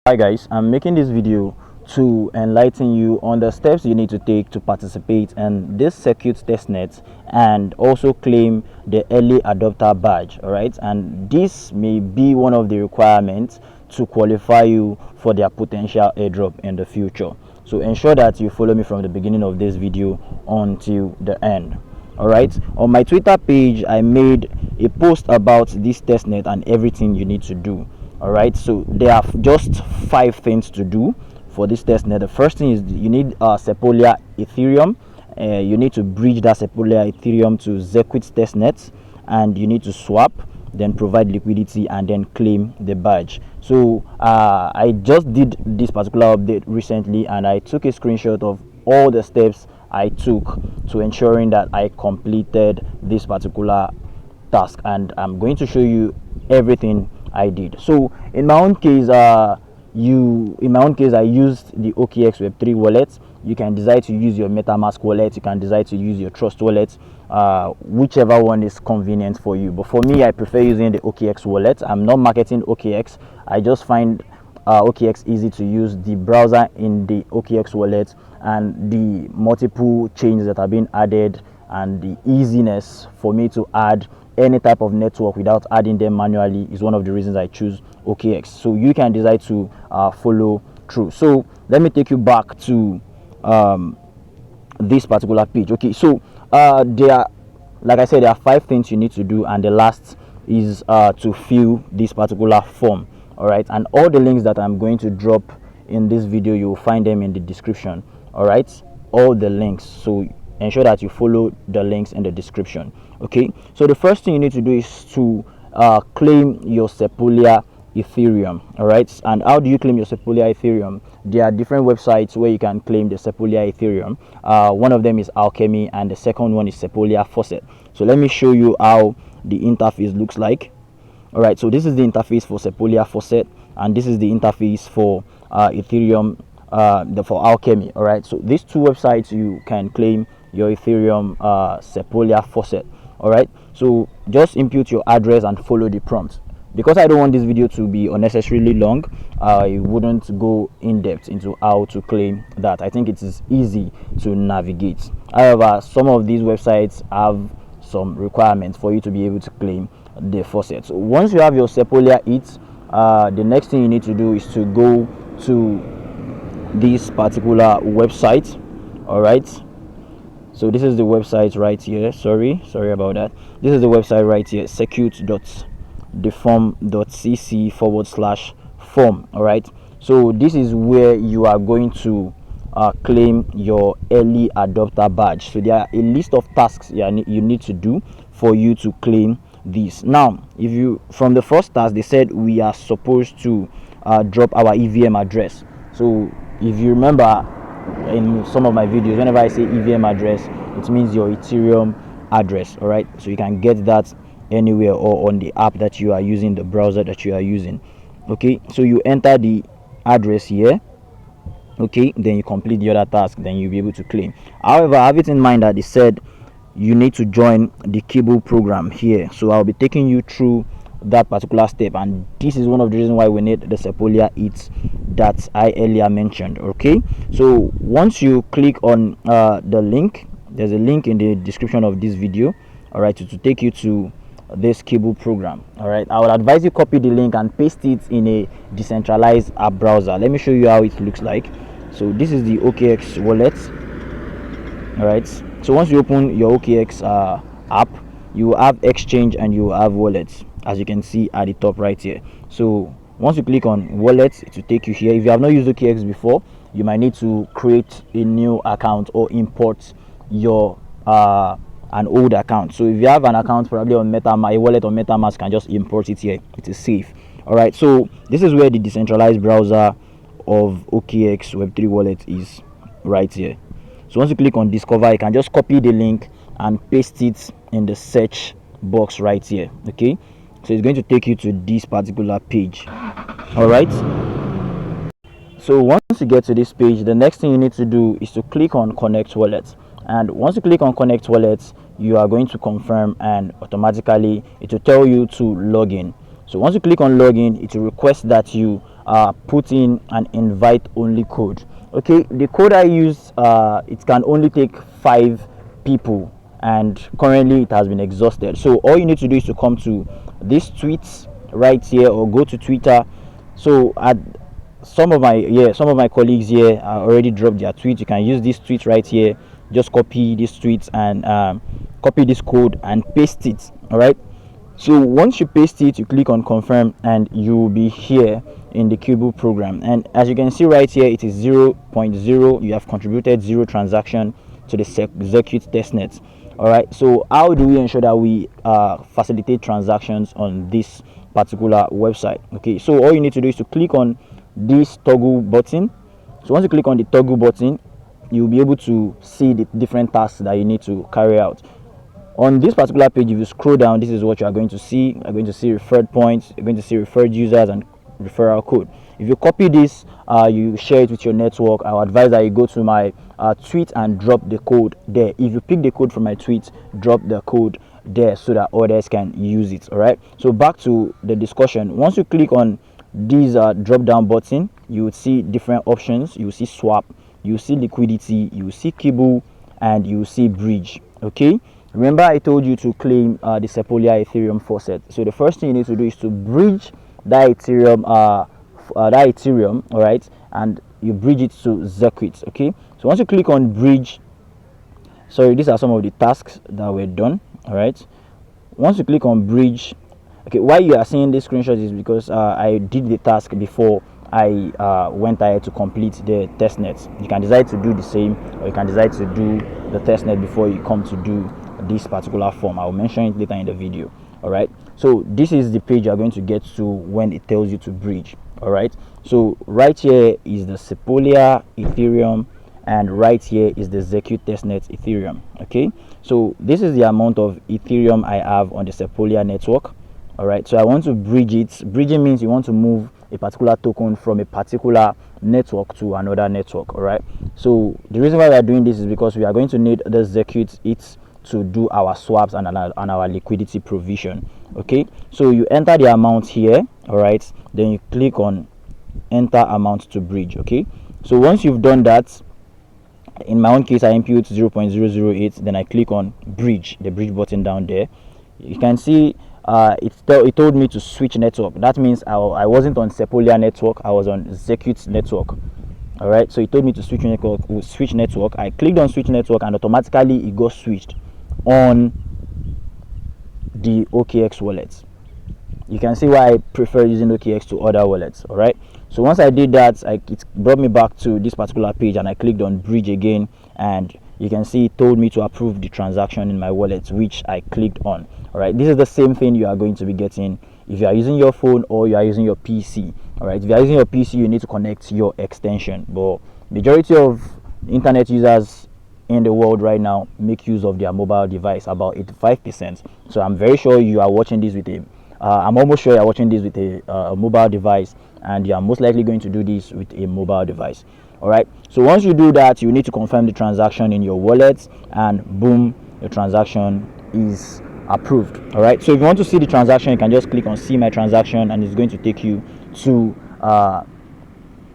Hi guys, I'm making this video to enlighten you on the steps you need to take to participate in this Zircuit Testnet and also claim the early adopter badge. All right, and this may be one of the requirements to qualify you for their potential airdrop in the future. So ensure that you follow me from the beginning of this video until the end. All right, on my Twitter page I made a post about this testnet and everything you need to do. All right, so there are just 5 things to do for this testnet. The first thing is you need Sepolia Ethereum. You need to bridge that Sepolia Ethereum to Zircuit Testnet, and you need to swap, then provide liquidity, and then claim the badge. So I just did this particular update recently, and I took a screenshot of all the steps I took to ensuring that I completed this particular task, and I'm going to show you everything I did. So in my own case, I used the OKX Web3 wallet. You can decide to use your MetaMask wallet. You can decide to use your Trust wallet, whichever one is convenient for you. But for me, I prefer using the OKX wallet. I'm not marketing OKX. I just find OKX easy to use. The browser in the OKX wallet and the multiple chains that have been added and the easiness for me to add any type of network without adding them manually is one of the reasons I choose OKX. So you can decide to follow through. So let me take you back to this particular page. Okay, so there are, like I said, there are 5 things you need to do, and the last is to fill this particular form. All right, and all the links that I'm going to drop in this video, you will find them in the description. All right, all the links. So ensure that you follow the links in the description. Okay, so the first thing you need to do is to claim your Sepolia Ethereum. All right, and how do you claim your Sepolia Ethereum? There are different websites where you can claim the Sepolia Ethereum. One of them is Alchemy, and the second one is Sepolia Faucet. So let me show you how the interface looks like. All right, so this is the interface for Sepolia Faucet, and this is the interface for Ethereum, for Alchemy. All right, so these 2 websites you can claim your Ethereum Sepolia Faucet. All right, so just input your address and follow the prompt. Because I don't want this video to be unnecessarily long, I wouldn't go in depth into how to claim that. I think it is easy to navigate. However, some of these websites have some requirements for you to be able to claim the faucet. So once you have your Sepolia ETH, the next thing you need to do is to go to this particular website. All right, so this is the website right here. Sorry about that. This is the website right here, circuit.deform.cc/form. all right, so this is where you are going to claim your early adopter badge. So there are a list of tasks you need to do for you to claim this. Now, if you, from the first task, they said we are supposed to drop our EVM address. So if you remember in some of my videos, whenever I say EVM address, it means your Ethereum address. All right, so you can get that anywhere or on the app that you are using, the browser that you are using. Okay, so you enter the address here. Okay, then you complete the other task, then you'll be able to claim. However, have it in mind that they said you need to join the cable program here. So I'll be taking you through that particular step, and this is one of the reasons why we need the Sepolia ETH that I earlier mentioned. Okay, so once you click on the link, there's a link in the description of this video, all right, to take you to this cable program. All right, I would advise you copy the link and paste it in a decentralized app browser. Let me show you how it looks like. So this is the OKX wallet. All right, so once you open your OKX app, you have exchange and you have wallets, as you can see at the top right here. So once you click on wallets, it will take you here. If you have not used OKX before, you might need to create a new account or import your an old account. So if you have an account probably on MetaMask, a wallet on MetaMask, you can just import it here. It is safe. All right, so this is where the decentralized browser of OKX Web3 wallet is, right here. So once you click on discover, you can just copy the link and paste it in the search box right here. Okay, so it's going to take you to this particular page. All right, so once you get to this page, the next thing you need to do is to click on connect wallet. And once you click on connect wallet, you are going to confirm, and automatically it will tell you to log in. So once you click on login, it will request that you put in an invite only code. Okay, the code I use, it can only take 5 people, and currently it has been exhausted. So all you need to do is to come to this tweets right here, or go to Twitter. So at some of my colleagues here already dropped their tweet. You can use this tweet right here. Just copy this tweet and copy this code and paste it. All right, so once you paste it, you click on confirm and you will be here in the Cubo program. And as you can see right here, it is 0.0. You have contributed 0 transaction to the Zircuit Testnet. All right, so how do we ensure that we facilitate transactions on this particular website? Okay, so all you need to do is to click on this toggle button. So once you click on the toggle button, you'll be able to see the different tasks that you need to carry out. On this particular page, if you scroll down, this is what you are going to see. You're going to see referred points, you're going to see referred users and referral code. If you copy this, you share it with your network. I would advise that you go to my tweet and drop the code there. If you pick the code from my tweet, drop the code there so that others can use it. All right, so back to the discussion. Once you click on this drop down button, you will see different options. You will see swap, you will see liquidity, you will see Kibu, and you will see bridge. Okay, remember I told you to claim the Sepolia Ethereum faucet. So the first thing you need to do is to bridge that Ethereum, all right, and you bridge it to Zircuit. Okay, so once you click on bridge, sorry, these are some of the tasks that were done. All right, once you click on bridge, okay, why you are seeing this screenshot is because I did the task before I went ahead to complete the testnet. You can decide to do the same, or you can decide to do the testnet before you come to do this particular form. I'll mention it later in the video. All right, so this is the page you're going to get to when it tells you to bridge. All right, so right here is the Sepolia Ethereum, and right here is the Zircuit Testnet Ethereum. Okay, so this is the amount of Ethereum I have on the Sepolia network. All right, so I want to bridge it. Bridging means you want to move a particular token from a particular network to another network. All right, so the reason why we are doing this is because we are going to need the Zircuit ETH to do our swaps and our liquidity provision. Okay, so you enter the amount here. All right, then you click on enter amount to bridge. Okay, so once you've done that, in my own case I input 0.008, then I click on bridge, the bridge button down there. You can see it told me to switch network. That means I wasn't on Sepolia network, I was on Zircuit network. All right, so it told me to switch network. I clicked on switch network and automatically it got switched on the OKX wallet. You can see why I prefer using OKX to other wallets. All right, so once I did that, it brought me back to this particular page, and I clicked on bridge again, and you can see it told me to approve the transaction in my wallet, which I clicked on. All right, this is the same thing you are going to be getting if you are using your phone or you are using your PC. All right, if you are using your PC, you need to connect your extension, but majority of internet users in the world right now make use of their mobile device, about 85%. So I'm very sure you are watching this with I'm almost sure you're watching this with a mobile device, and you are most likely going to do this with a mobile device. All right, so once you do that, you need to confirm the transaction in your wallet, and boom, your transaction is approved. All right, so if you want to see the transaction, you can just click on see my transaction, and it's going to take you to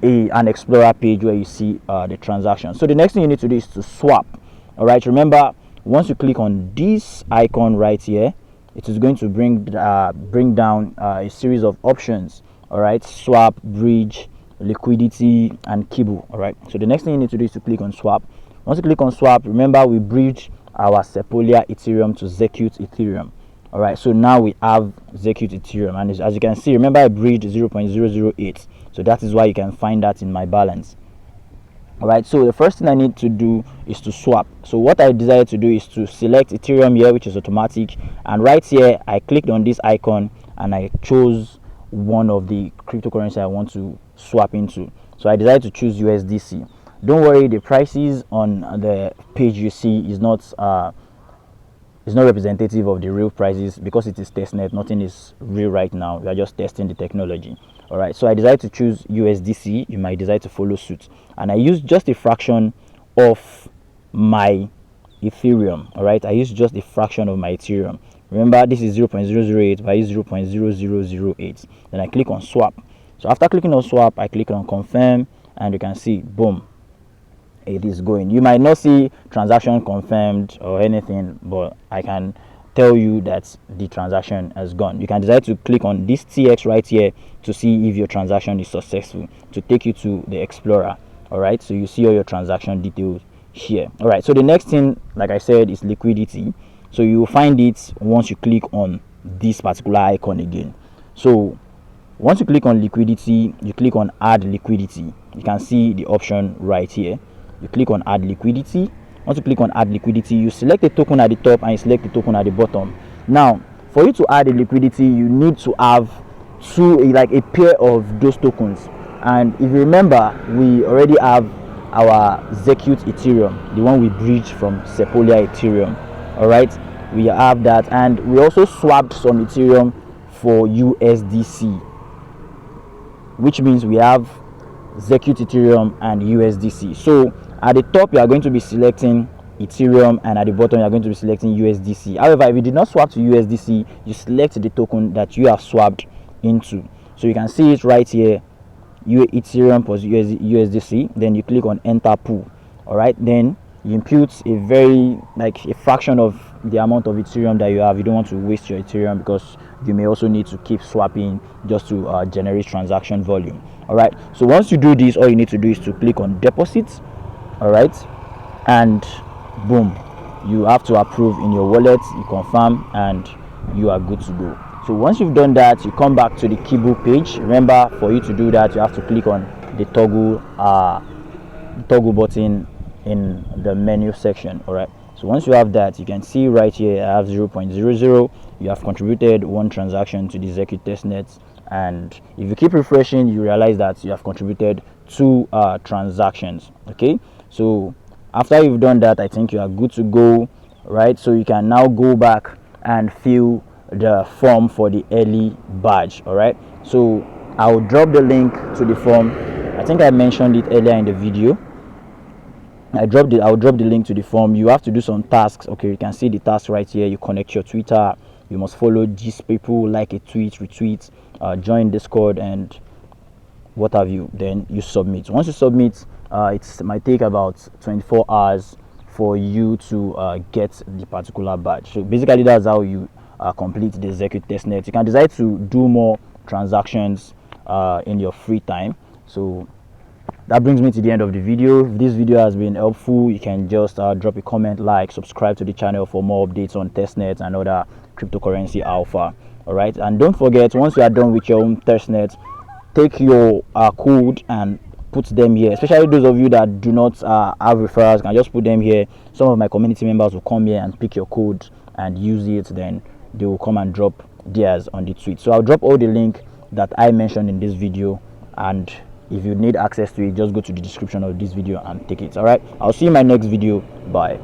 an explorer page where you see the transaction. So the next thing you need to do is to swap. All right, remember, once you click on this icon right here, it is going to bring down a series of options. All right, swap, bridge, liquidity, and Kibu. All right, so the next thing you need to do is to click on swap. Once you click on swap, remember we bridge our Sepolia Ethereum to Zircuit Ethereum. All right, so now we have Zircuit Ethereum, and as you can see, remember I bridged 0.008, so that is why you can find that in my balance. All right, so the first thing I need to do is to swap. So what I decided to do is to select Ethereum here, which is automatic, and right here I clicked on this icon and I chose one of the cryptocurrency I want to swap into. So I decided to choose USDC. Don't worry, the prices on the page you see is not representative of the real prices, because it is testnet. Nothing is real right now. We are just testing the technology. All right, so I decided to choose USDC. You might decide to follow suit, and I used just a fraction of my Ethereum. All right, I used just a fraction of my Ethereum. Remember, this is 0.008, but I use 0.0008. Then I click on swap. So after clicking on swap, I click on confirm, and you can see, boom, it is going. You might not see transaction confirmed or anything, but I can tell you that the transaction has gone. You can decide to click on this TX right here to see if your transaction is successful, to take you to the Explorer. All right, so you see all your transaction details here. All right, so the next thing, like I said, is liquidity. So you will find it once you click on this particular icon again. So once you click on liquidity, you click on add liquidity. You can see the option right here. You click on add liquidity. Once you click on add liquidity, you select the token at the top and you select the token at the bottom. Now, for you to add a liquidity, you need to have like a pair of those tokens. And if you remember, we already have our Zircuit Ethereum, the one we bridged from Sepolia Ethereum. All right, we have that, and we also swapped some Ethereum for USDC, which means we have Zircuit Ethereum and USDC. So at the top, you are going to be selecting Ethereum, and at the bottom, you are going to be selecting USDC. However, if you did not swap to USDC, you select the token that you have swapped into. So you can see it right here, Ethereum plus USDC. Then you click on enter pool. All right, then you impute a fraction of the amount of Ethereum that you have. You don't want to waste your Ethereum, because you may also need to keep swapping just to generate transaction volume. All right, so once you do this, all you need to do is to click on deposits. All right, and boom, you have to approve in your wallet, you confirm, and you are good to go. So once you've done that, you come back to the keyboard page. Remember, for you to do that, you have to click on the toggle button in the menu section. All right, so once you have that, you can see right here I have 0.00. You have contributed one transaction to the Zircuit Testnet, and if you keep refreshing, you realize that you have contributed 2 transactions. Okay, so after you've done that, I think you are good to go, right? So you can now go back and fill the form for the early badge. All right, so I'll drop the link to the form. I think I mentioned it earlier in the video. I'll drop the link to the form. You have to do some tasks. Okay, you can see the task right here. You connect your Twitter, you must follow these people, like a tweet, retweet, join Discord, and what have you. Then you submit. Once you submit, it might take about 24 hours for you to get the particular badge. So basically, that's how you complete the Zircuit Testnet. You can decide to do more transactions in your free time. So that brings me to the end of the video. If this video has been helpful, you can just drop a comment, like, subscribe to the channel for more updates on testnet and other cryptocurrency alpha. All right, and don't forget, once you are done with your own testnet, take your code and put them here. Especially those of you that do not have referrals, can just put them here. Some of my community members will come here and pick your code and use it. Then they will come and drop theirs on the tweet. So I'll drop all the link that I mentioned in this video, and if you need access to it, just go to the description of this video and take it. All right, I'll see you in my next video. Bye.